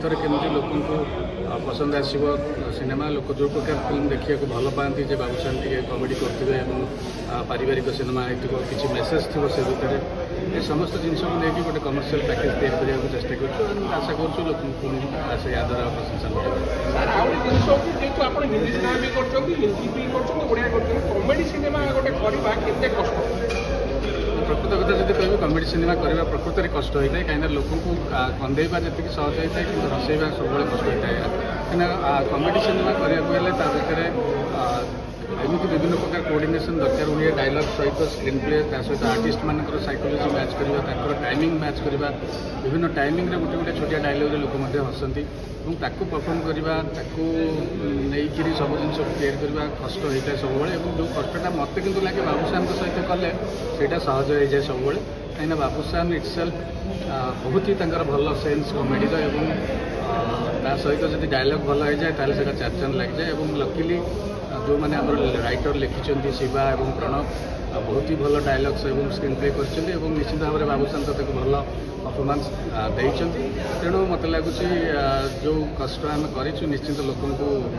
थर केमती लोक पसंद आसो सिनेमा लोक जो प्रकार फिल्म देखा भल पाती जे बाबूशान टी कमेडी करते पारिवारिक सिनेमा हो किसी मेसेज थी से भितर ये समस्त जिनस को लेकिन गोटे कमर्शियल पैकेज तैयारी करने चेष्टा कर आशा करूँ लोक याद्वारा प्रशंसा प्रकृत कथा जब कह कमेडी सिनेमा करवा प्रकृत में कष्ट होता है कहीं लोक कंदेवा जी सहज होता है कि हसैवा सब कष्ट होता है कहीं कमेडी सिनेमा करने भितर एमती विभिन्न प्रकार कोऑर्डिनेशन दरकार हुए डायलॉग सहित स्क्रीन प्ले सहित आर्टिस्ट मान साइकोलोजी मैच करवा टाइमिंग मैच करवा विभिन्न टाइमिंग गोटे गोटे छोटिया डायलॉग लोक हसती परफॉर्म करवा नहीं सब जिन तैयारी करवा कष्ट होता है सब जो कष्टा मत कि लगे बाबूशान सहित कले से सहज हो जाए सब कहीं बाबूशान इटसेल्फ बहुत ही भल सेन्स कमेडीर सहित जब डायलॉग भल हो जाए ताले से चार चांद लग जाए लकीली जो मैंने राइटर लिखिं शिवा और प्रणव बहुत ही भल डायलग्स और स्क्रीन प्ले कर निश्चित भाव में बाबूशान तो भल परफॉर्मेंस देते तेणु मत लगुच जो कष्ट आम कर निश्चित लोक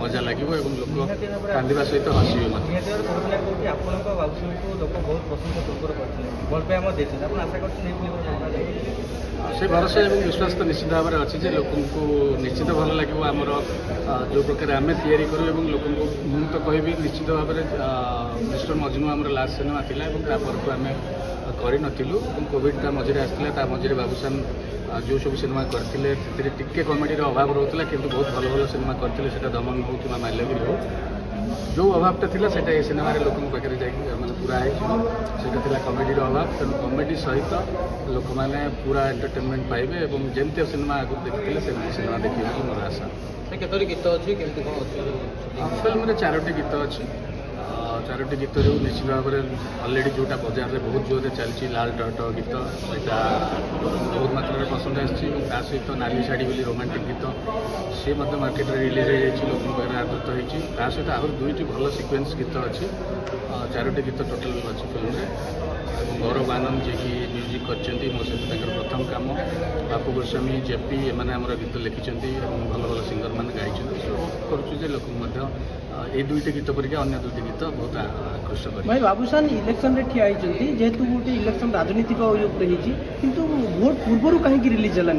मजा लगे लोक कांदा सहित हसवे से भरोसा और विश्वास तो निश्चित भाव में अच्छी लोक निश्चित भल लगे आमर जो प्रकार आम तैयारी करूँ लोक मुझे तो कह निश्चित भाव में मिस्टर मजनू आम लास्ट सिनेमा थी पर आम करूँ कोविड मझे आसाला मझे बाबूशान जो सब सिनेमा करते टिके कमेडी अभाव रोला कि बहुत भल भल सिनेमा करते दमन हो कि माल्यगिरी हो जो अभावटा था से सिनेमा लोक पाखे जाने पूरा है कमेडी अभाव तेणु कमेडी सहित लोक मैंने पूरा एंटरटेनमेंट पाइबे और जमती सिनेमा आगे देखते सेमती सिनेमा देखिए मोर आशा गीत अच्छी फिल्म 4टी गीत अच्छी 4टी गीत जो निश्चित भाव में अलरेडी जोटा बाजार में बहुत जोर चलती लाल टट गीत यहाँ बहुत मात्रा पसंद आसत नाली शाढ़ी बोली रोमांटिक गीत सी मार्केट में रिलीज हो लोक आदृत होती सहित आहरी 2टी भल सिक्वेन्स गीत अच्छी 4टी गीत टोटाल अच्छी फिल्म में गौरव आनंद जी की म्यूजिक कर मो सहित प्रथम कम बापू गोस्वामी जेपी एम गीत लिखिं भल भल सिंगर मैंने गाई करुचे लोक ये 2टी गीत पर अन्य 2टी गीत बहुत आकृष्ट कर भाई बाबूशान इलेक्शन रे ठिया जेहेतु गोटे इलेक्शन राजनीतिक किंतु भोट पूर्व कहीं रिलीज है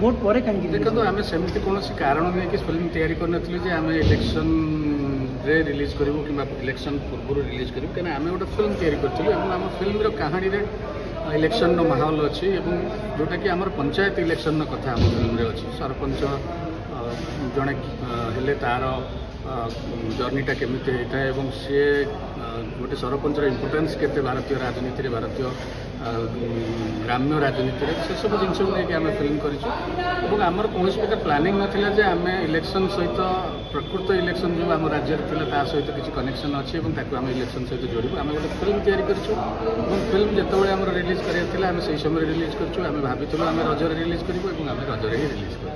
भोट पर कहीं देखो आम सेमती कौन कारण नहीं कि फिल्म तैयारी करनी आम इलेक्शन रे रिलीज करूँ कि इलेक्शन पूर्व रिलीज करूँ कहीं आम गोटे फिल्म तैयारी करूँ आम फिल्म कहानी रे इलेक्शन माहौल अच्छी जोटा कि आम पंचायत इलेक्शन कथा आम फिल्म अच्छी सरपंच जड़े हेले तार जर्नीटा केमिति होता है सी गोटे सरपंचर इम्पोर्टान्स केते भारतीय राजनीति भारतीय ग्राम्य राजनीति से सब जिनस को लेकिन आम फिल्म करमर कौन प्रकार प्लानिंग नाला जे आम इलेक्शन सहित प्रकृत इलेक्शन जो आम राज्य था सहित किसी कनेक्शन अच्छी आम इलेक्शन सहित जोड़ू आम गोटे फिल्म तैयारी फिल्म जिते आम रिलीज करार आम से समय रिलीज करूँ आम भाई आम रजरे रिलीज करूँ आम रजरे ही रिलीज करूँ।